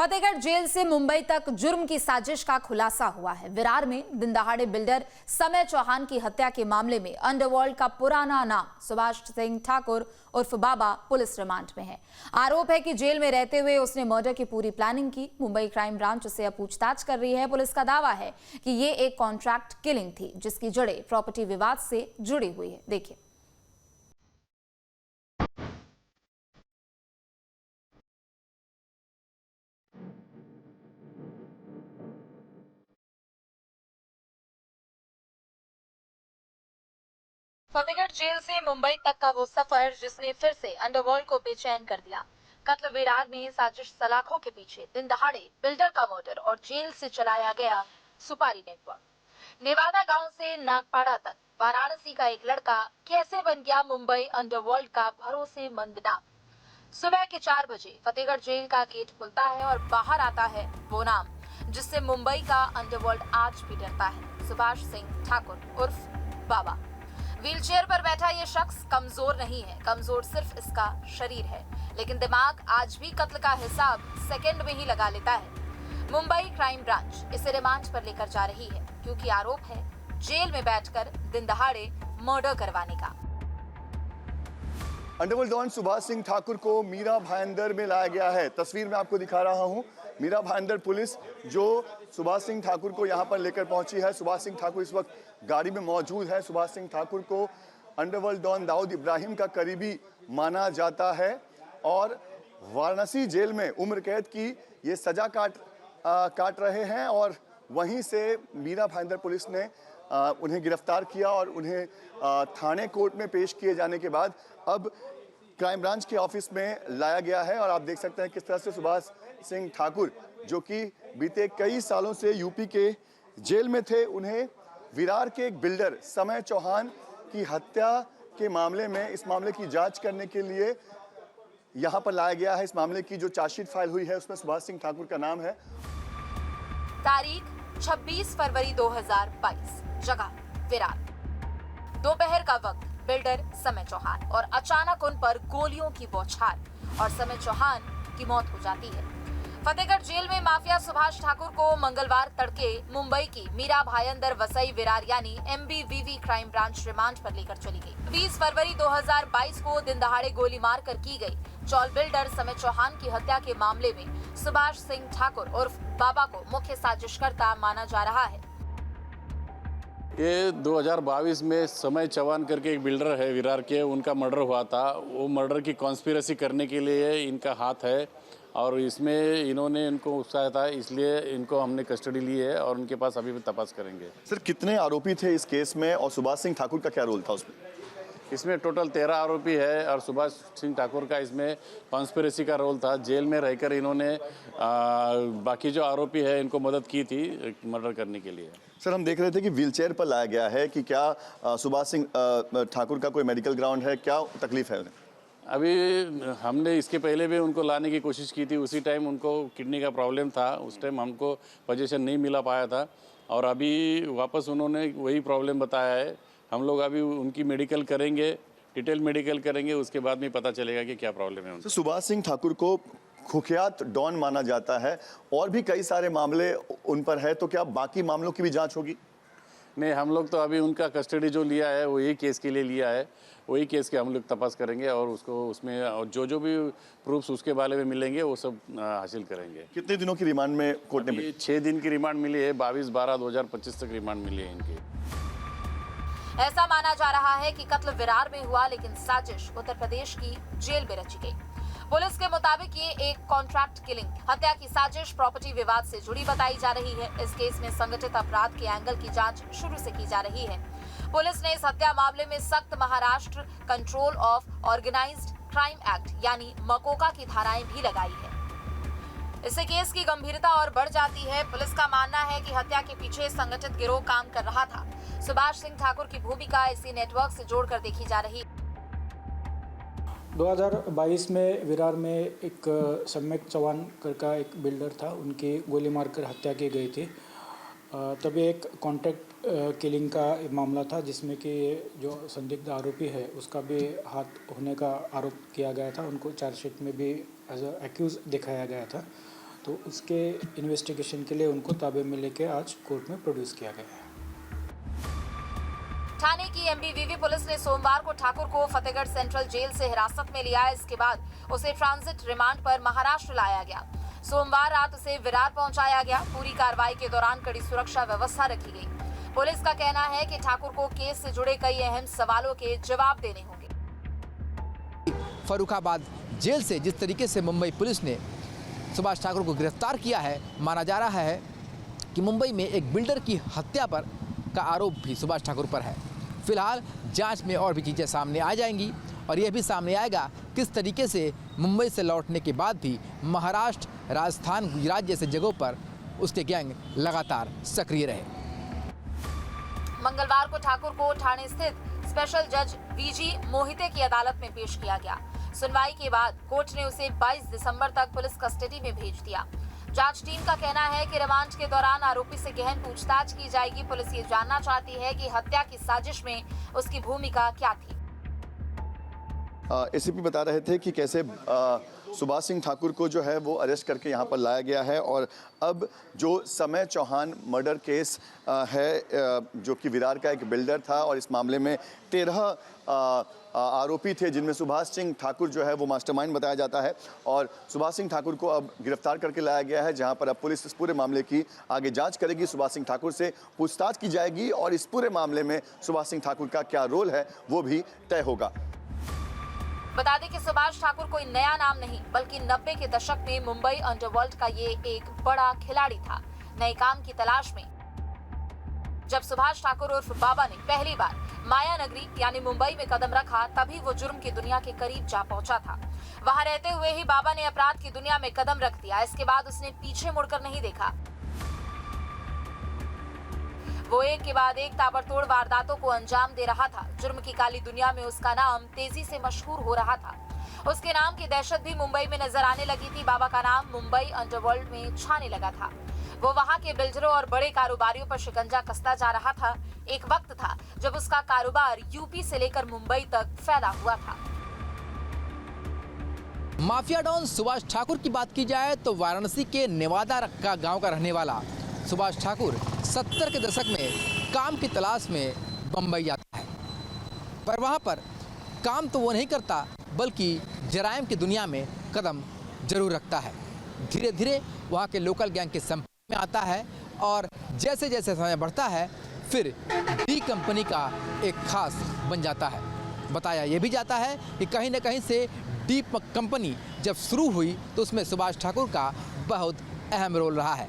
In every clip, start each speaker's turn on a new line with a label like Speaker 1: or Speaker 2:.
Speaker 1: Fatehgarh jail से मुंबई तक जुर्म की साजिश का खुलासा हुआ है। विरार में दिन दहाड़े बिल्डर समय चौहान की हत्या के मामले में अंडरवर्ल्ड का पुराना नाम सुभाष सिंह ठाकुर उर्फ बाबा पुलिस रिमांड में है। आरोप है कि जेल में रहते हुए उसने मर्डर की पूरी प्लानिंग की। मुंबई क्राइम ब्रांच उससे अब पूछताछ कर रही है। पुलिस का दावा है कि ये एक कॉन्ट्रैक्ट किलिंग थी जिसकी जड़ें प्रॉपर्टी विवाद से जुड़ी हुई है। देखिए। फतेहगढ़ जेल से मुंबई तक का वो सफर जिसने फिर से अंडरवर्ल्ड को बेचैन कर दिया। कत्ल विरार में साजिश सलाखों के पीछे दिन दहाड़े बिल्डर का मर्डर और जेल से चलाया गया सुपारी नेटवर्क। नेवादा गांव से नागपाड़ा तक वाराणसी का एक लड़का कैसे बन गया मुंबई अंडरवर्ल्ड का भरोसेमंद नाम। सुबह के 4 बजे फतेहगढ़ जेल का गेट खुलता है और बाहर आता है वो नाम जिससे मुंबई का अंडरवर्ल्ड आज भी डरता है। सुभाष सिंह ठाकुर उर्फ बाबा। व्हीलचेयर पर बैठा ये शख्स कमजोर नहीं है, कमजोर सिर्फ इसका शरीर है, लेकिन दिमाग आज भी कत्ल का हिसाब सेकंड में ही लगा लेता है। मुंबई क्राइम ब्रांच इसे रिमांड पर लेकर जा रही है क्योंकि आरोप है जेल में बैठकर दिन दहाड़े मर्डर करवाने का।
Speaker 2: अंडरवर्ल्ड डॉन सुभाष सिंह ठाकुर को मीरा भाईंदर में लाया गया है। तस्वीर में आपको दिखा रहा हूं। मीरा भाईंदर पुलिस जो सुभाष सिंह ठाकुर को यहां पर लेकर पहुंची है। सुभाष सिंह ठाकुर इस वक्त गाड़ी में मौजूद है। सुभाष सिंह ठाकुर को अंडरवर्ल्ड डॉन दाऊद इब्राहिम का करीबी माना जाता है और वाराणसी जेल में उम्र कैद की ये सजा काट रहे हैं और वहीं से मीरा भाईंदर पुलिस ने उन्हें गिरफ्तार किया और उन्हें थाने कोर्ट में पेश किए जाने के बाद अब क्राइम ब्रांच के ऑफिस में लाया गया है। और आप देख सकते हैं किस तरह से सुभाष सिंह ठाकुर जो कि बीते कई सालों से यूपी के जेल में थे, उन्हें विरार के एक बिल्डर समय चौहान की हत्या के मामले में इस मामले की जांच करने के लिए यहां पर लाया गया है। इस मामले की जो चार्जशीट फाइल हुई है उसमें सुभाष सिंह ठाकुर का नाम है।
Speaker 1: तारीख 26 फरवरी 2022, जगह विरार। दोपहर का वक्त, बिल्डर समय चौहान और अचानक उन पर गोलियों की बौछार और समय चौहान की मौत हो जाती है। फतेहगढ़ जेल में माफिया सुभाष ठाकुर को मंगलवार तड़के मुंबई की मीरा भाईंदर वसई विरार यानी MBVV क्राइम ब्रांच रिमांड पर लेकर चली गई। 20 फरवरी 2022 को दिन दहाड़े गोली मारकर की गई चौल बिल्डर समय चौहान की हत्या के मामले में सुभाष सिंह ठाकुर उर्फ बाबा को मुख्य साजिशकर्ता माना जा रहा है।
Speaker 3: ये 2022 में समय चौहान करके एक बिल्डर है विरार के, उनका मर्डर हुआ था। वो मर्डर की कॉन्स्पिरेसी करने के लिए इनका हाथ है और इसमें इन्होंने इनको उकसाया था, इसलिए इनको हमने कस्टडी ली है और उनके पास अभी भी तपास करेंगे।
Speaker 2: सर, कितने आरोपी थे इस केस में और सुभाष सिंह ठाकुर का क्या रोल था उसमें?
Speaker 3: इसमें टोटल 13 आरोपी है और सुभाष सिंह ठाकुर का इसमें कॉन्स्पिरेसी का रोल था। जेल में रहकर इन्होंने बाकी जो आरोपी है इनको मदद की थी मर्डर करने के लिए।
Speaker 2: सर, हम देख रहे थे कि व्हीलचेयर पर लाया गया है कि क्या सुभाष सिंह ठाकुर का कोई मेडिकल ग्राउंड है, क्या तकलीफ है उन्हें?
Speaker 3: अभी हमने इसके पहले भी उनको लाने की कोशिश की थी, उसी टाइम उनको किडनी का प्रॉब्लम था, उस टाइम हमको पोजीशन नहीं मिला पाया था और अभी वापस उन्होंने वही प्रॉब्लम बताया है। हम लोग अभी उनकी मेडिकल करेंगे, डिटेल मेडिकल करेंगे, उसके बाद में पता चलेगा कि क्या प्रॉब्लम है उनको।
Speaker 2: सुभाष सिंह ठाकुर को कुख्यात डॉन माना जाता है और भी कई सारे मामले उन पर है, तो क्या बाकी मामलों की भी जांच होगी?
Speaker 3: नहीं, हम लोग तो अभी उनका कस्टडी जो लिया है वो यही केस के लिए लिया है, वही केस के हम लोग तपास करेंगे और उसको उसमें और जो भी प्रूफ्स उसके बारे में मिलेंगे वो सब हासिल करेंगे।
Speaker 2: कितने दिनों की रिमांड में कोर्ट ने?
Speaker 3: 6 दिन की रिमांड मिली है, 22/12/2025 तक रिमांड मिली है इनकी।
Speaker 1: ऐसा माना जा रहा है कि कत्ल विरार में हुआ लेकिन साजिश उत्तर प्रदेश की जेल में रची गई। पुलिस के मुताबिक ये एक कॉन्ट्रैक्ट किलिंग, हत्या की साजिश प्रॉपर्टी विवाद से जुड़ी बताई जा रही है। इस केस में संगठित अपराध के एंगल की जांच शुरू से की जा रही है। पुलिस ने इस हत्या मामले में सख्त Maharashtra control of organised crime act यानी मकोका की धाराएं भी लगाई है। इससे केस की गंभीरता और बढ़ जाती है। पुलिस का मानना है कि हत्या के पीछे संगठित गिरोह काम कर रहा था। सुभाष सिंह ठाकुर की भूमिका इसी नेटवर्क से जोड़कर देखी जा रही है।
Speaker 4: 2022 में विरार में एक सम्यक चौहान का एक बिल्डर था, उनकी गोली मारकर हत्या की गई थी। तभी एक कॉन्ट्रैक्ट किलिंग का मामला था जिसमें कि जो संदिग्ध आरोपी है उसका भी हाथ होने का आरोप किया गया था। उनको चार्जशीट में भी एज अ एक्यूज दिखाया गया था। तो उसके इन्वेस्टिगेशन के लिए उनको ताबे में लेके आज कोर्ट में प्रोड्यूस किया गया है।
Speaker 1: थाने की एमबीवीवी पुलिस ने सोमवार को ठाकुर को फतेहगढ़ सेंट्रल जेल से हिरासत में लिया। इसके बाद उसे ट्रांजिट रिमांड पर महाराष्ट्र लाया गया। सोमवार रात उसे विरार पहुंचाया गया। पूरी कार्रवाई के दौरान कड़ी सुरक्षा व्यवस्था रखी गई। पुलिस का कहना है कि ठाकुर को केस से जुड़े कई अहम सवालों के जवाब देने होंगे।
Speaker 5: फर्रुखाबाद जेल से जिस तरीके से मुंबई पुलिस ने सुभाष ठाकुर को गिरफ्तार किया है, माना जा रहा है कि मुंबई में एक बिल्डर की हत्या का आरोप भी सुभाष ठाकुर पर है। फिलहाल जांच में और भी चीज़ें सामने आ जाएंगी और यह भी सामने आएगा किस तरीके से मुंबई से लौटने के बाद भी महाराष्ट्र, राजस्थान, गुजरात जैसे जगहों पर उसके गैंग लगातार सक्रिय रहे।
Speaker 1: मंगलवार को ठाकुर को ठाणे स्थित स्पेशल जज वीजी मोहिते की अदालत में पेश किया गया। सुनवाई के बाद कोर्ट ने उसे 22 दिसंबर तक पुलिस कस्टडी में भेज दिया। जांच टीम का कहना है कि रिमांड के दौरान आरोपी से गहन पूछताछ की जाएगी। पुलिस ये जानना चाहती है कि हत्या की साजिश में उसकी भूमिका क्या थी।
Speaker 2: एसीपी बता रहे थे कि कैसे सुभाष सिंह ठाकुर को जो है वो अरेस्ट करके यहाँ पर लाया गया है और अब जो समय चौहान मर्डर केस है जो कि विरार का एक बिल्डर था और इस मामले में 13 आरोपी थे जिनमें सुभाष सिंह ठाकुर जो है वो मास्टरमाइंड बताया जाता है और सुभाष सिंह ठाकुर को अब गिरफ्तार करके लाया गया है, जहां पर अब पुलिस इस पूरे मामले की आगे जांच करेगी। सुभाष सिंह ठाकुर से पूछताछ की जाएगी और इस पूरे मामले में सुभाष सिंह ठाकुर का क्या रोल है वो भी तय होगा।
Speaker 1: बता दें कि सुभाष ठाकुर कोई नया नाम नहीं बल्कि 90 के दशक में मुंबई अंडरवर्ल्ड का ये एक बड़ा खिलाड़ी था। नए काम की तलाश में जब सुभाष ठाकुर उर्फ बाबा ने पहली बार माया नगरी यानी मुंबई में कदम रखा, तभी वो जुर्म की दुनिया के करीब जा पहुंचा था। वहां रहते हुए ही बाबा ने अपराध की दुनिया में कदम रख दिया। इसके बाद उसने पीछे मुड़कर नहीं देखा। वो एक के बाद एक ताबड़तोड़ वारदातों को अंजाम दे रहा था। जुर्म की काली दुनिया में उसका नाम तेजी से मशहूर हो रहा था। उसके नाम की दहशत भी मुंबई में नजर आने लगी थी। बाबा का नाम मुंबई अंडरवर्ल्ड में छाने लगा था। वो वहां के बिल्डरों और बड़े कारोबारियों पर शिकंजा कसता जा रहा था। एक वक्त था जब उसका कारोबार यूपी से लेकर मुंबई तक फैला हुआ था।
Speaker 5: माफिया डॉन सुभाष ठाकुर की बात की जाए तो वाराणसी के नेवादा रक्का गांव का रहने वाला सुभाष ठाकुर 70 के दशक में काम की तलाश में बम्बई जाता है, पर वहां पर काम तो वो नहीं करता बल्कि जराइम की दुनिया में कदम जरूर रखता है। धीरे धीरे वहाँ के लोकल गैंग के संपर्क में आता है और जैसे जैसे समय बढ़ता है फिर डी कंपनी का एक खास बन जाता है। बताया ये भी जाता है कि कहीं न कहीं से डी कंपनी जब शुरू हुई तो उसमें सुभाष ठाकुर का बहुत अहम रोल रहा है,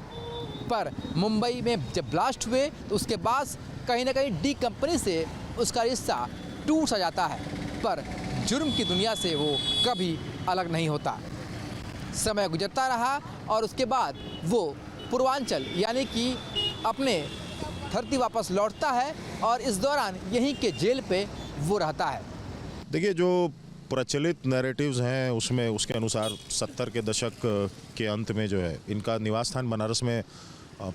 Speaker 5: पर मुंबई में जब ब्लास्ट हुए तो उसके बाद कहीं न कहीं डी कंपनी से उसका रिश्ता टूट सा जाता है, पर जुर्म की दुनिया से वो कभी अलग नहीं होता। समय गुजरता रहा और उसके बाद वो पूर्वांचल यानी कि अपने धरती वापस लौटता है और इस दौरान यहीं के जेल पे वो रहता है।
Speaker 6: देखिए, जो प्रचलित नैरेटिव्स हैं उसमें उसके अनुसार 70 के दशक के अंत में जो है इनका निवास स्थान बनारस में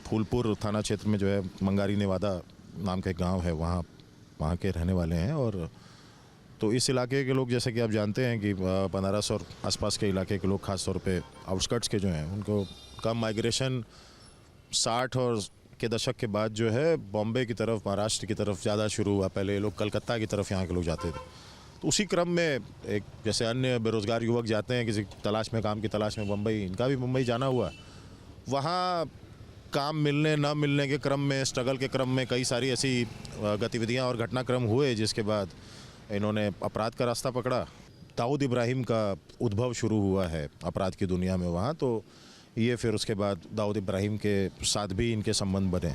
Speaker 6: फूलपुर थाना क्षेत्र में जो है मंगारी नेवादा नाम का एक गाँव है, वहाँ के रहने वाले हैं। और तो इस इलाके के लोग, जैसे कि आप जानते हैं कि बनारस और आसपास के इलाके के लोग खास तौर पे आउटस्कर्ट्स के जो हैं उनको कम माइग्रेशन 60 और के दशक के बाद जो है बॉम्बे की तरफ, महाराष्ट्र की तरफ ज़्यादा शुरू हुआ। पहले ये लोग कलकत्ता की तरफ यहाँ के लोग जाते थे, तो उसी क्रम में एक जैसे अन्य बेरोज़गार युवक जाते हैं किसी तलाश में, काम की तलाश में बम्बई, इनका भी मुंबई जाना हुआ। वहाँ काम मिलने न मिलने के क्रम में, स्ट्रगल के क्रम में कई सारी ऐसी गतिविधियाँ और घटनाक्रम हुए जिसके बाद इन्होंने अपराध का रास्ता पकड़ा। दाऊद इब्राहिम का उद्भव शुरू हुआ है अपराध की दुनिया में वहाँ, तो ये फिर उसके बाद दाऊद इब्राहिम के साथ भी इनके संबंध बने।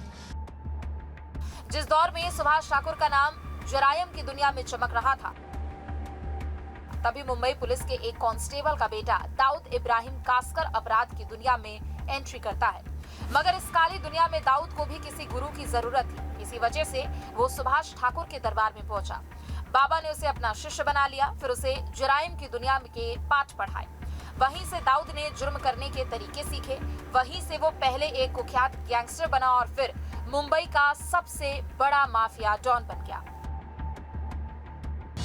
Speaker 1: जिस दौर में सुभाष ठाकुर का नाम जरायम की दुनिया में चमक रहा था, तभी मुंबई पुलिस के एक कांस्टेबल का बेटा दाऊद इब्राहिम कास्कर अपराध की दुनिया में एंट्री करता है। मगर इस काली दुनिया में दाऊद को भी किसी गुरु की जरूरत थी। इसी वजह से वो सुभाष ठाकुर के दरबार में पहुंचा। बाबा ने उसे अपना शिष्य बना लिया, फिर उसे जराइम की दुनिया के पाठ पढ़ाए। वहीं से दाऊद ने जुर्म करने के तरीके सीखे। वहीं से वो पहले एक कुख्यात गैंगस्टर बना और फिर मुंबई का सबसे बड़ा माफिया डॉन बन गया।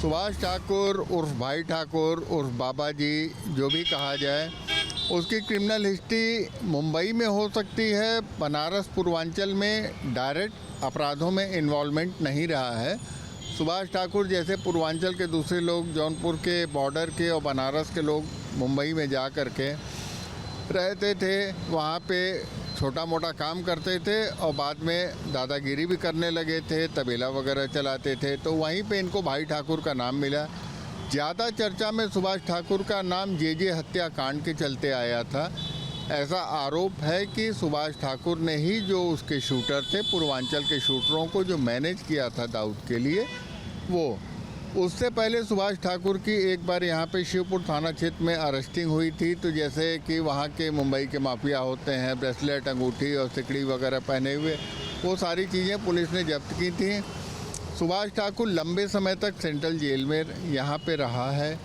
Speaker 7: सुभाष ठाकुर उर्फ भाई ठाकुर उर्फ बाबा जी जो भी कहा जाए, उसकी क्रिमिनल हिस्ट्री मुंबई में हो सकती है, बनारस पूर्वांचल में डायरेक्ट अपराधों में इन्वॉल्वमेंट नहीं रहा है। सुभाष ठाकुर जैसे पूर्वांचल के दूसरे लोग जौनपुर के बॉर्डर के और बनारस के लोग मुंबई में जा कर के रहते थे, वहाँ पे छोटा मोटा काम करते थे और बाद में दादागिरी भी करने लगे थे, तबेला वगैरह चलाते थे, तो वहीं पे इनको भाई ठाकुर का नाम मिला। ज़्यादा चर्चा में सुभाष ठाकुर का नाम जे हत्याकांड के चलते आया था। ऐसा आरोप है कि सुभाष ठाकुर ने ही जो उसके शूटर थे, पूर्वांचल के शूटरों को जो मैनेज किया था दाऊद के लिए, वो उससे पहले सुभाष ठाकुर की एक बार यहाँ पे शिवपुर थाना क्षेत्र में अरेस्टिंग हुई थी। तो जैसे कि वहाँ के मुंबई के माफिया होते हैं, ब्रेसलेट, अंगूठी और सिकड़ी वगैरह पहने हुए, वो सारी चीज़ें पुलिस ने जब्त की थी। सुभाष ठाकुर लंबे समय तक सेंट्रल जेल में यहाँ पे रहा है।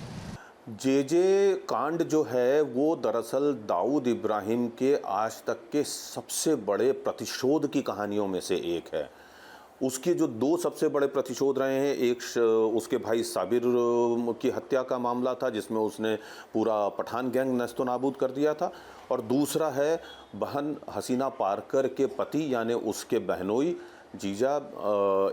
Speaker 8: जे कांड जो है वो दरअसल दाऊद इब्राहिम के आज तक के सबसे बड़े प्रतिशोध की कहानियों में से एक है। उसके जो दो सबसे बड़े प्रतिशोध रहे हैं, एक उसके भाई साबिर की हत्या का मामला था जिसमें उसने पूरा पठान गैंग नस्तो नाबूद कर दिया था, और दूसरा है बहन हसीना पारकर के पति यानी उसके बहनोई जीजा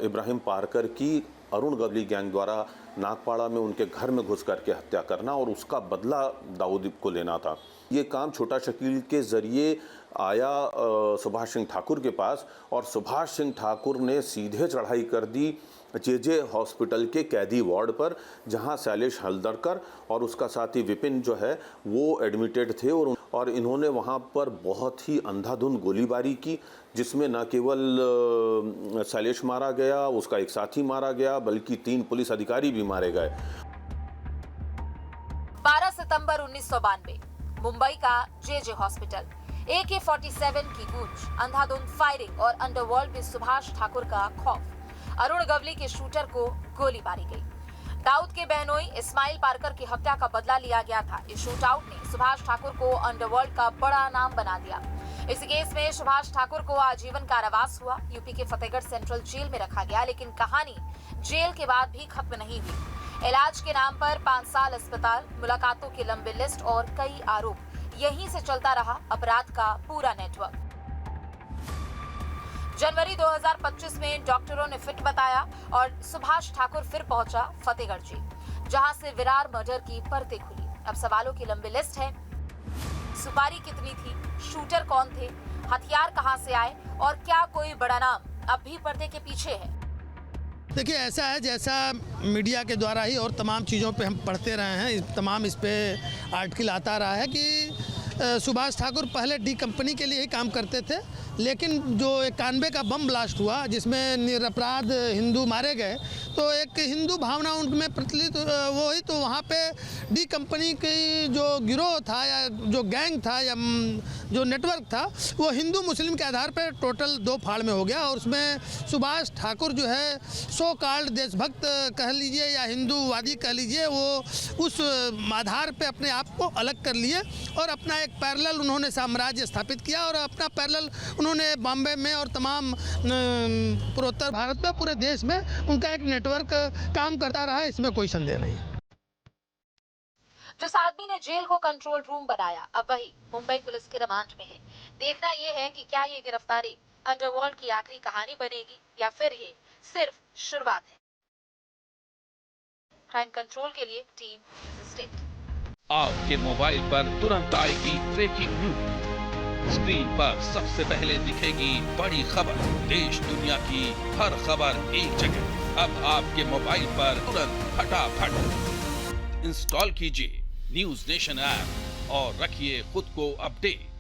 Speaker 8: इब्राहिम पारकर की अरुण गवली गैंग द्वारा नागपाड़ा में उनके घर में घुस करके हत्या करना और उसका बदला दाऊद को लेना था। ये काम छोटा शकील के ज़रिए आया सुभाष सिंह ठाकुर के पास, और सुभाष सिंह ठाकुर ने सीधे चढ़ाई कर दी जे हॉस्पिटल के कैदी वार्ड पर, जहां शैलेश हल्दरकर और उसका साथी विपिन जो है वो एडमिटेड थे, और इन्होंने वहां पर बहुत ही अंधाधुंध गोलीबारी की, जिसमें न केवल शैलेश मारा गया, उसका एक साथी मारा गया, बल्कि 3 पुलिस अधिकारी भी मारे गए।
Speaker 1: 12 सितंबर 1992 मुंबई का जे हॉस्पिटल, AK-47 की गूंज, अंधाधुंध फायरिंग और अंडरवर्ल्ड में सुभाष ठाकुर का खौफ। अरुण गवली के शूटर को गोली मारी गई। दाऊद के बहनोई इस्माइल पारकर की हत्या का बदला लिया गया था। इस शूटआउट ने सुभाष ठाकुर को अंडरवर्ल्ड का बड़ा नाम बना दिया। इस केस में सुभाष ठाकुर को आजीवन कारावास हुआ। यूपी के फतेहगढ़ सेंट्रल जेल में रखा गया, लेकिन कहानी जेल के बाद भी खत्म नहीं हुई। इलाज के नाम पर 5 साल अस्पताल, मुलाकातों की लंबी लिस्ट और कई आरोप, यहीं से चलता रहा अपराध का पूरा नेटवर्क। जनवरी 2025 में डॉक्टरों ने फिट बताया और सुभाष ठाकुर फिर पहुंचा फतेहगढ़ जेल, जहां से विरार मर्डर की परतें खुली। अब सवालों की लंबी लिस्ट है। सुपारी कितनी थी? शूटर कौन थे? हथियार कहां से आए? और क्या कोई बड़ा नाम अब भी पर्दे के पीछे है?
Speaker 9: देखिए, ऐसा है जैसा मीडिया के द्वारा ही और तमाम चीज़ों पे हम पढ़ते रहे हैं, तमाम इस पे आर्टिकल आता रहा है कि सुभाष ठाकुर पहले डी कंपनी के लिए ही काम करते थे, लेकिन जो 91 का बम ब्लास्ट हुआ जिसमें निरपराध हिंदू मारे गए, तो एक हिंदू भावना उनमें प्रचलित वो हुई, तो वहाँ पे डी कंपनी की जो गिरोह था या जो गैंग था या जो नेटवर्क था, वो हिंदू मुस्लिम के आधार पर टोटल 2 फाड़ में हो गया। और उसमें सुभाष ठाकुर जो है सो कॉल्ड देशभक्त कह लीजिए या हिंदूवादी कह लीजिए, वो उस आधार पे अपने आप को अलग कर लिए और अपना एक पैरेलल उन्होंने साम्राज्य स्थापित किया, और अपना पैरेलल उन्होंने बॉम्बे में और तमाम पूर्वोत्तर भारत में, पूरे देश में उनका एक नेटवर्क काम करता रहा है, इसमें कोई संदेह नहीं।
Speaker 1: जिस आदमी ने जेल को कंट्रोल रूम बनाया, अब वही मुंबई पुलिस के रिमांड में है। देखना यह है कि क्या ये गिरफ्तारी अंडरवर्ल्ड की आखिरी कहानी बनेगी या फिर ये सिर्फ शुरुआत है। क्राइम कंट्रोल के लिए टीम स्टेट।
Speaker 10: आपके मोबाइल पर तुरंत आएगी ब्रेकिंग न्यूज। स्क्रीन पर सबसे पहले दिखेगी बड़ी खबर, देश दुनिया की हर खबर एक जगह। अब आपके मोबाइल पर तुरंत फटाफट इंस्टॉल कीजिए न्यूज़ नेशन ऐप और रखिए खुद को अपडेट।